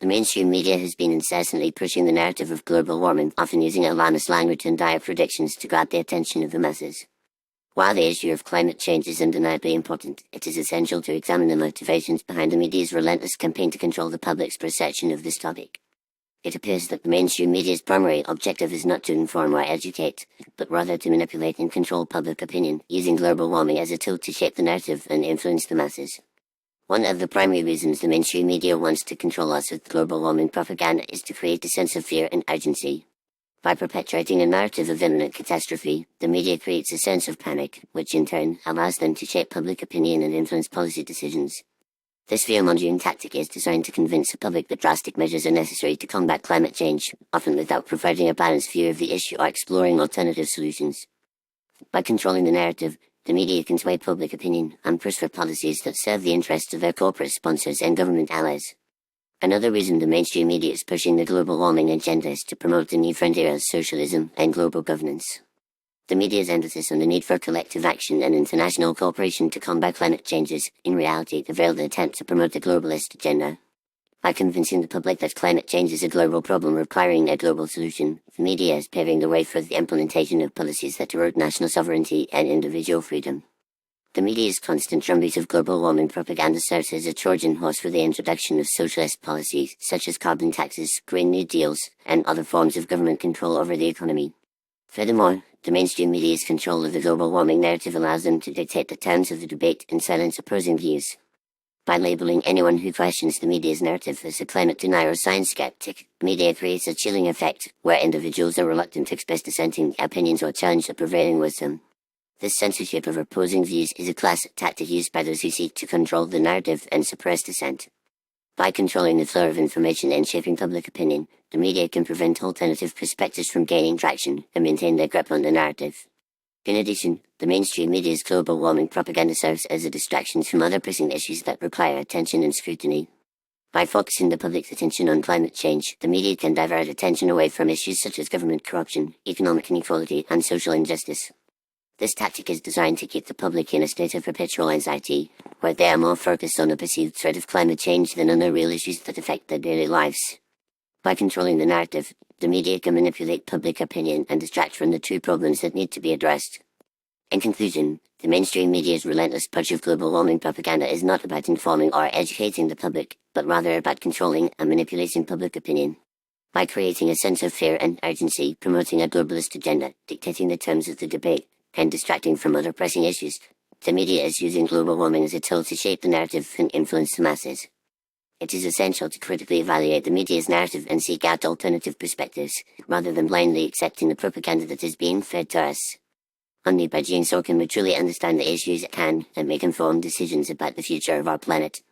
The mainstream media has been incessantly pushing the narrative of global warming, often using alarmist language and dire predictions to grab the attention of the masses. While the issue of climate change is undeniably important, it is essential to examine the motivations behind the media's relentless campaign to control the public's perception of this topic. It appears that the mainstream media's primary objective is not to inform or educate, but rather to manipulate and control public opinion, using global warming as a tool to shape the narrative and influence the masses. One of the primary reasons the mainstream media wants to control us with global warming propaganda is to create a sense of fear and urgency. By perpetuating a narrative of imminent catastrophe, the media creates a sense of panic, which in turn allows them to shape public opinion and influence policy decisions. This fear-mongering tactic is designed to convince the public that drastic measures are necessary to combat climate change, often without providing a balanced view of the issue or exploring alternative solutions. By controlling the narrative, the media can sway public opinion and push for policies that serve the interests of their corporate sponsors and government allies. Another reason the mainstream media is pushing the global warming agenda is to promote the new frontier of socialism and global governance. The media's emphasis on the need for collective action and international cooperation to combat climate change is, in reality, a veiled attempt to promote the globalist agenda. By convincing the public that climate change is a global problem requiring a global solution, the media is paving the way for the implementation of policies that erode national sovereignty and individual freedom. The media's constant drumbeat of global warming propaganda serves as a Trojan horse for the introduction of socialist policies, such as carbon taxes, Green New Deals, and other forms of government control over the economy. Furthermore, the mainstream media's control of the global warming narrative allows them to dictate the terms of the debate and silence opposing views. By labeling anyone who questions the media's narrative as a climate denier or science skeptic, the media creates a chilling effect, where individuals are reluctant to express dissenting opinions or challenge the prevailing wisdom. This censorship of opposing views is a classic tactic used by those who seek to control the narrative and suppress dissent. By controlling the flow of information and shaping public opinion, the media can prevent alternative perspectives from gaining traction and maintain their grip on the narrative. In addition, the mainstream media's global warming propaganda serves as a distraction from other pressing issues that require attention and scrutiny. By focusing the public's attention on climate change, the media can divert attention away from issues such as government corruption, economic inequality, and social injustice. This tactic is designed to keep the public in a state of perpetual anxiety, where they are more focused on the perceived threat of climate change than on the real issues that affect their daily lives. By controlling the narrative, the media can manipulate public opinion and distract from the true problems that need to be addressed. In conclusion, the mainstream media's relentless push of global warming propaganda is not about informing or educating the public, but rather about controlling and manipulating public opinion. By creating a sense of fear and urgency, promoting a globalist agenda, dictating the terms of the debate, and distracting from other pressing issues, the media is using global warming as a tool to shape the narrative and influence the masses. It is essential to critically evaluate the media's narrative and seek out alternative perspectives, rather than blindly accepting the propaganda that is being fed to us. Only by doing so can we truly understand the issues at hand and make informed decisions about the future of our planet.